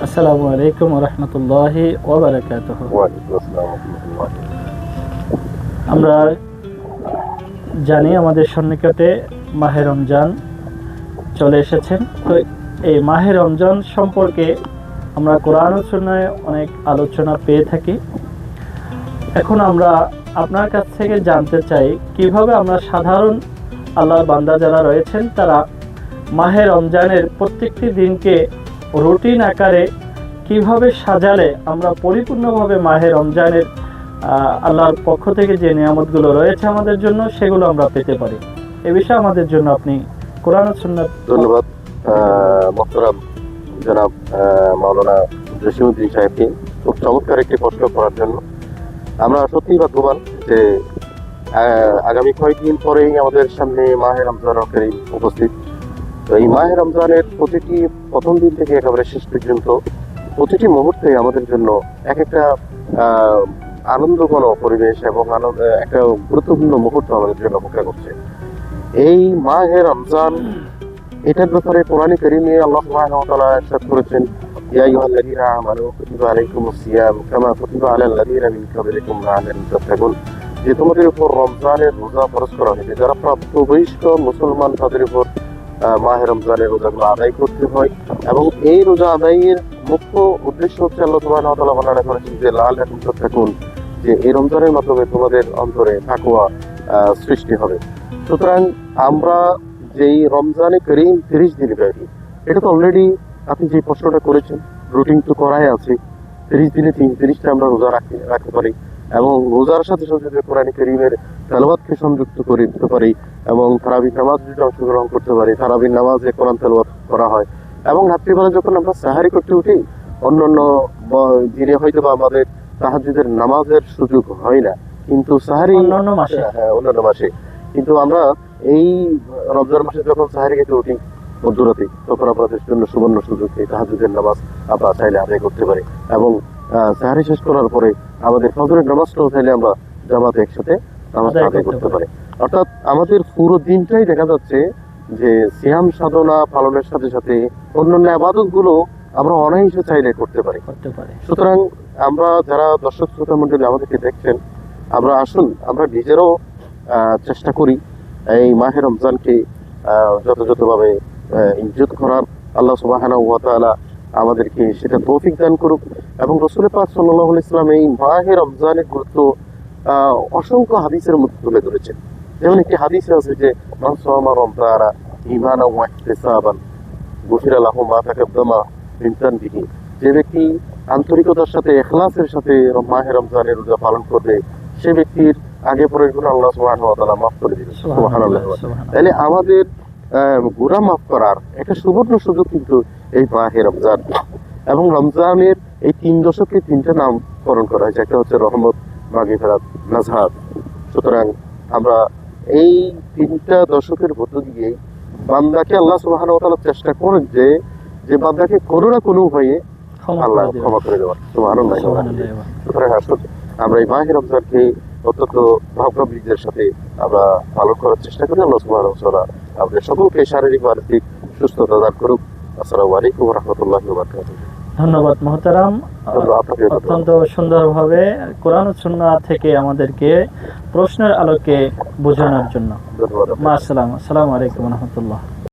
আসসালামু আলাইকুম ওয়া রাহমাতুল্লাহি ওয়া বারাকাতুহু। আমরা জানি আমাদের সন্নিকটে মাহে রমজান চলে এসেছেন। তো এই মাহে রমজান সম্পর্কে আমরা কোরআন ও সুন্নাহয় অনেক আলোচনা পেয়ে থাকি। এখন আমরা আপনার কাছ থেকে জানতে চাই কিভাবে আমরা সাধারণ আল্লাহর বান্দা যারা রয়েছেন তারা মাহে রমজানের প্রত্যেকটি দিনকে রুটিন আকারে কিভাবে সাজালে আমরা পরিপূর্ণভাবে মাহে রমজানের আল্লাহর পক্ষ থেকে যে নিয়ামতগুলো রয়েছে আমাদের জন্য সেগুলো আমরা পেতে পারি। এ বিষয়ে আমাদের জন্য আপনি কোরআন ও সুন্নাহ। ধন্যবাদ মোহতারাম জনাব মাওলানা জসিমউদ্দিন সাহেবকে খুব চমৎকার একটি প্রশ্ন করার জন্য। আমরা সত্যিই ভাগ্যবান যে আগামী কয়েকদিন পরেই আমাদের সামনে মাহে রমজান উপস্থিত। তো এই মাহে রমজানের প্রতিটি প্রথম দিন থেকে একেবারে শেষ পর্যন্ত প্রতিটি মুহূর্তে আমাদের জন্য এক একটা আনন্দঘন পরিবেশ এবং একটা গুরুত্বপূর্ণ মুহূর্ত আমাদের জন্য অপেক্ষা করছে। এই মাহে রমজান এটার ব্যাপারে কোরআনে কারীমে আল্লাহ সুবহানাহু ওয়া তাআলা ইরশাদ করেছেন, ইয়া আইয়ুহাল্লাযীনা আমানু কুতিবা আলাইকুমুস সিয়াম কামা কুতিবা আলাল লাযীনা মিন ক্বাবলিকুম লাআল্লাকুম তাত্তাকুন, যে তোমাদের উপর রমজানের রোজা ফরজ করা হয়েছে। যারা প্রাপ্তবয়স্ক মুসলমান তাদের উপর মাহে রমজানের রোজাগুলো আদায় করতে হয় এবং এই রোজা আদায়ের মুখ্য উদ্দেশ্য হচ্ছে আল্লাহ সুবহানাহু ওয়া তাআলা বর্ণনা করেছেন যে লাআল্লাকুম তাত্তাকুন, যে এই রমজানের মাধ্যমে তোমাদের অন্তরে তাকওয়া সৃষ্টি হবে। সুতরাং আমরা যেই রমজানে করিম 30 দিন ব্যাপী, এটা তো অলরেডি আপনি যে প্রশ্নটা করেছেন রুটিন তো করাই আছে। 30 দিনে 30টা আমরা রোজা রাখতে পারি এবং রোজার সাথে সাথে কোরআন কারীমের তেলাওয়াতকে সংযুক্ত করে দিতে পারি এবং তারাবির নামাজ যদি অংশগ্রহণ করতে পারি, তারাবির নামাজে কোরআন তেলাওয়াত করা হয় এবং রাত্রিবেলা যখন আমরা সাহারি করতে উঠি, অন্যান্য দিনে হয়তো বা আমাদের তাহাজ্জুদের নামাজের সুযোগ হয় না, কিন্তু সাহারি অন্যান্য মাসে কিন্তু আমরা এই রমজান মাসে যখন সাহারি খেতে উঠি মধ্যরাতে, তখন আপনাদের জন্য সুবর্ণ সুযোগ এই তাহাজ্জুদের নামাজ আমরা চাইলে আদায় করতে পারি এবং সাহারি শেষ করার পরে আমাদের ফজরের নামাজটাও চাইলে আমরা জামাতে একসাথে নামাজ আদায় করতে পারি। অর্থাৎ আমাদের পুরো দিনটাই দেখা যাচ্ছে যে সিয়াম সাধনা পালনের সাথে সাথে অন্যান্য ইবাদত গুলো আমরা অনায়াসে চাইলে করতে পারি। সুতরাং আমরা যারা দর্শক শ্রোতা মণ্ডলী আমাদেরকে দেখছেন, আমরা আসুন আমরা নিজেরাও চেষ্টা করি এই মাহে রমজানকে যথাযথভাবে ইজ্জত করার। আল্লাহ সুবহানাহু ওয়া তাআলা আমাদেরকে সেটা তৌফিক দান করুক এবং রাসূল পাক সাল্লাল্লাহু আলাইহি ওয়াসাল্লাম এই মাহে রমজানের গুরুত্ব অসংখ্য হাদিসের মধ্যে তুলে ধরেছেন। যেমন একটি হাদিসে আছে যে মান সামা রমজানা ঈমানান ওয়া ইহতিসাবান গুফিরা লাহু মা তাকাদ্দামা মিন যানবিহি, যে ব্যক্তি আন্তরিকতার সাথে ইখলাসের সাথে মাহে রমজানের রোজা পালন করবে সে ব্যক্তির আগে পরের গুনাহ আল্লাহ সুবহানাহু ওয়া তাআলা মাফ করে দিবেন। সুবহানাল্লাহ। তাহলে আমাদের গুনাহ মাফ করার একটা সুবর্ণ সুযোগ কিন্তু এই মাহে রমজান এবং রমজানের এই 3 দশকে 3টা নামকরণ করা হয়েছে। একটা হচ্ছে রহমত, মাগফিরাত, নাজহাত। সুতরাং আমরা এই 3টা দশকের মধ্য দিয়ে বান্দাকে আল্লাহ সুবহানাহু ওয়া তাআলা চেষ্টা করেন যে বান্দাকে কোনো না কোনো উপায়ে আল্লাহ ক্ষমা করে দেওয়ার। সুবহানাল্লাহ। সুতরাং আসলে আমরা এই মাহে রমজানকে অত্যন্ত ভাবনার সাথে আমরা পালন করার চেষ্টা করি। আল্লাহ সুবহানাহু ওয়া তাআলা আমাদের সকলকে শারীরিক মানসিক সুস্থতা দান করুক। আসসালামু আলাইকুম ওয়া রাহমাতুল্লাহি ওয়া বারাকাতুহু। ধন্যবাদ মোহতারাম, অত্যন্ত সুন্দরভাবে কোরআন ও সুন্নাহ থেকে আমাদেরকে প্রশ্নের আলোকে বোঝানোর জন্য। আসসালামু আলাইকুম ওয়া রাহমাতুল্লাহ।